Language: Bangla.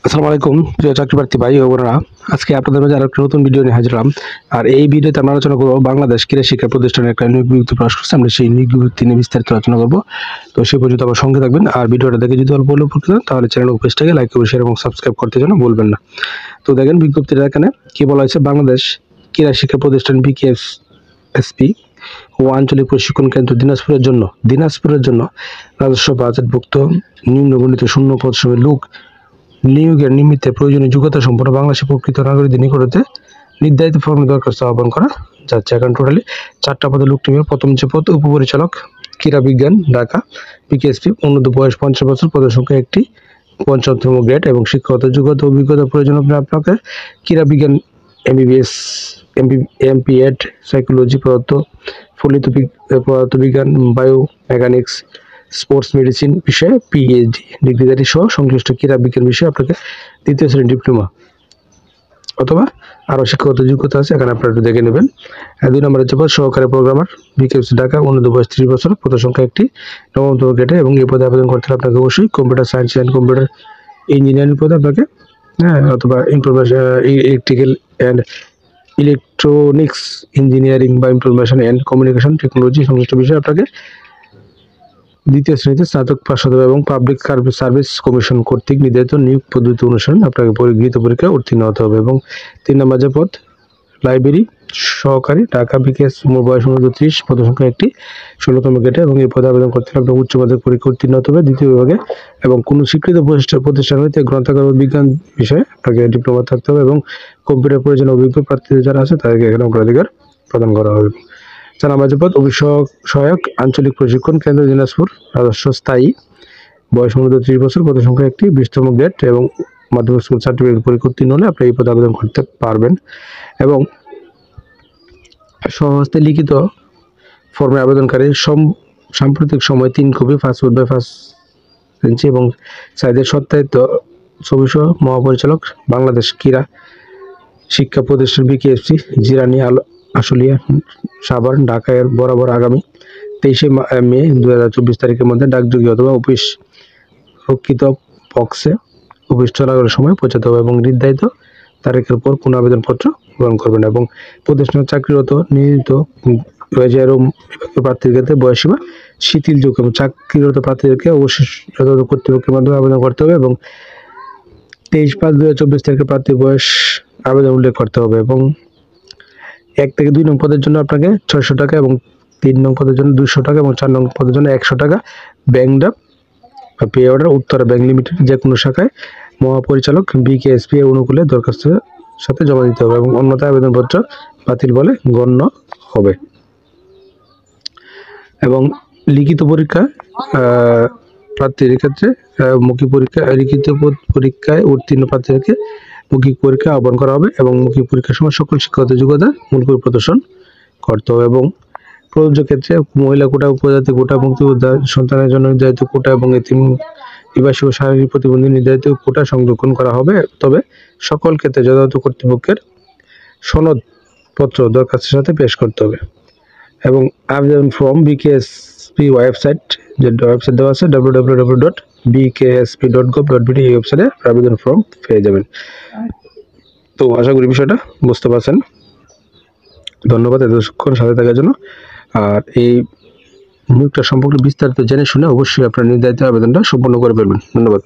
আসসালামু আলাইকুম প্রিয় চাকরিপ্রার্থী ভাই ও বোনেরা, আজকে আপনাদের মাঝে আরো একটা নতুন ভিডিও নিয়ে হাজির হলাম। আর এই ভিডিওতে আমরা আলোচনা করবো বাংলাদেশ ক্রীড়া শিক্ষা প্রতিষ্ঠানের একটা নিয়োগ বিজ্ঞপ্তি প্রকাশ করছে। আমরা সেই নিয়োগ বিজ্ঞপ্তি নিয়ে বিস্তারিত আলোচনা করবো। তো সেই পর্যন্ত আমার সঙ্গে থাকবেন। আর ভিডিওটা দেখে যদি অল্প উপকৃত হন তাহলে চ্যানেল ও পেজটাকে লাইক করে শেয়ার এবং সাবস্ক্রাইব করতে যেন ভুলবেন না। তো দেখেন বিজ্ঞপ্তিটা এখানে কি বলা হয়েছে, বাংলাদেশ ক্রীড়া শিক্ষা প্রতিষ্ঠান বিকেএসপি ও আঞ্চলিক প্রশিক্ষণ কেন্দ্র দিনাজপুরের জন্য রাজস্ব বাজেটভুক্ত নিম্নবর্ণিত শূন্য পদ সময় লোক নিয়োগের নিমিত্তে প্রয়োজনীয় যোগ্যতা সম্পন্ন বাংলাদেশের প্রকৃত নাগরিকদের নিকটতে নির্ধারিত ফর্মে দরখাস্ত আহ্বান করা যাচ্ছে। এখন টোটালি 4টা পদে লোক নিয়োগের প্রথম যে পদ উপপরিচালক ক্রীড়া বিজ্ঞান ঢাকা বিকেএসপি, অনূর্ধ্ব বয়স 50 বছর, পদের সংখ্যা একটি, 55তম গ্রেড এবং শিক্ষাগত যোগ্যতা অভিজ্ঞতা প্রয়োজন হবে আপনাকে ক্রীড়া বিজ্ঞান এমবিবিএস, এমপিএড, সাইকোলজি, পদার্থবিজ্ঞান, বায়ো মেকানিক্স, স্পোর্টস মেডিসিন বিষয়ে পিএইচডি ডিগ্রিধারী সহ সংশ্লিষ্ট ক্রীড়া বিজ্ঞান বিষয়ে আপনাকে দ্বিতীয় শ্রেণীর ডিপ্লোমা অথবা আরও শিক্ষাগত যোগ্যতা আছে, এখানে আপনারা একটু দেখে নেবেন। 2 নম্বরে হচ্ছে সহকারী প্রোগ্রামার বিকেএসপি ঢাকা, অনূর্ধ্ব বয়স 30 বছর, পদের সংখ্যা একটি, 9তম গ্রেডে এবং এই পদে আবেদন করতে হলে আপনাকে অবশ্যই computer science and computer engineering পদে আপনাকে অথবা information electrical and electronics engineering বা ইনফরমেশন অ্যান্ড কমিউনিকেশন টেকনোলজি সংশ্লিষ্ট বিষয়ে আপনাকে দ্বিতীয় শ্রেণীতে স্নাতক পাস হতে হবে এবং পাবলিক সার্ভিস কমিশন কর্তৃক নির্ধারিত নিয়োগ পদ্ধতি অনুসরণ আপনাকে গৃহীত পরীক্ষায় উত্তীর্ণ হতে হবে। এবং 3 নম্বর যে পদ লাইব্রেরি সহকারী ঢাকা বিকেএস, বয়স 29, পদের সংখ্যা একটি, 16তম গ্রেডে এবং এই পদে আবেদন করতে হলে আপনাকে উচ্চ মাধ্যমিক পরীক্ষা উত্তীর্ণ হতে হবে দ্বিতীয় বিভাগে এবং কোনো স্বীকৃত প্রতিষ্ঠান হইতে গ্রন্থাগার ও বিজ্ঞান বিষয়ে আপনাকে ডিপ্লোমা থাকতে হবে এবং কম্পিউটার প্রয়োজন অভিজ্ঞ প্রার্থী যারা আছে তাদেরকে এখানে অগ্রাধিকার প্রদান করা হবে। 4 নম্বর যে পদ সহায়ক আঞ্চলিক প্রশিক্ষণ কেন্দ্র দিনাজপুর, রাজস্ব স্থায়ী, বয়স 30 বছর, পদের সংখ্যা একটি, 20তম গ্রেড এবং মাধ্যমিক স্কুল সার্টিফিকেট পরীক্ষা উত্তীর্ণ হলে আপনি এই পদে আবেদন করতে পারবেন। এবং স্বহস্তে লিখিত ফর্মে আবেদনকারী সাম্প্রতিক সময় 3 কপি পাসপোর্ট বা 5 ইঞ্চি এবং সাইজের সত্যায়িত ছবিসহ মহাপরিচালক বাংলাদেশ ক্রীড়া শিক্ষা প্রতিষ্ঠান বিকেএসপি, জিরানী, আশুলিয়া, সাভার, ঢাকায় বরাবর আগামী 23শে মে 2024 তারিখের মধ্যে ডাকযোগে অথবা অফিস রক্ষিত বক্সে অফিস চলাকালীন সময় পৌঁছাতে হবে এবং নির্ধারিত তারিখের পর কোনো আবেদনপত্র গ্রহণ করবেন। এবং প্রতিষ্ঠানে চাকরিরত নিয়োজিত প্রার্থীর ক্ষেত্রে বয়সীমা শিথিলযোগ্য এবং চাকরিরত প্রার্থীদেরকে অবশ্যই যথাযথ কর্তৃপক্ষের মাধ্যমে আবেদন করতে হবে এবং 23/5/2024 তারিখে প্রার্থীর বয়স আবেদন উল্লেখ করতে হবে। এবং 1 থেকে 2 নং পদের জন্য আপনাকে 600 টাকা এবং 3 নং পদের জন্য 200 টাকা এবং 4 নং পদের জন্য 100 টাকা ব্যাংক ড্রাফট বা pay order Uttara bank limited যে কোনো শাখায় মহাপরিচালক বিকেএসপি এর অনুকূলে দরখাস্তের সাথে জমা দিতে হবে এবং অন্যথায় আবেদনপত্র বাতিল বলে গণ্য হবে। এবং লিখিত পরীক্ষা প্রার্থীর ক্ষেত্রে লিখিত পরীক্ষায় উত্তীর্ণ প্রার্থীদেরকে মৌখিক পরীক্ষা আহ্বান করা হবে এবং মৌখিক পরীক্ষার সময় সকল শিক্ষাগত যোগ্যতা মূল করে প্রদর্শন করতে হবে। এবং প্রযোজ্য ক্ষেত্রে মহিলা কোটা, উপজাতি কোটা, মুক্তিযোদ্ধা সন্তানের জন্য নির্ধারিত কোটা এবং এতিম, নিবাসী ও শারীরিক প্রতিবন্ধী নির্ধারিত কোটা সংরক্ষণ করা হবে, তবে সকল ক্ষেত্রে যথাযথ কর্তৃপক্ষের সনদপত্র দরখাস্তের সাথে পেশ করতে হবে। এবং আবেদন ফর্ম বিকেএসপি ওয়েবসাইট, যে ওয়েবসাইট দেওয়া আছে www.bksp.gov.bd, এই ওয়েবসাইটে আবেদন ফর্ম পেয়ে যাবেন। তো আশা করি বিষয়টা বুঝতে পারছেন। ধন্যবাদ এতক্ষণ সাথে থাকার জন্য। আর এই নিয়োগটা সম্পর্কে বিস্তারিত জেনে শুনে অবশ্যই আপনার নির্ধারিত আবেদনটা সম্পন্ন করে ফেলবেন। ধন্যবাদ।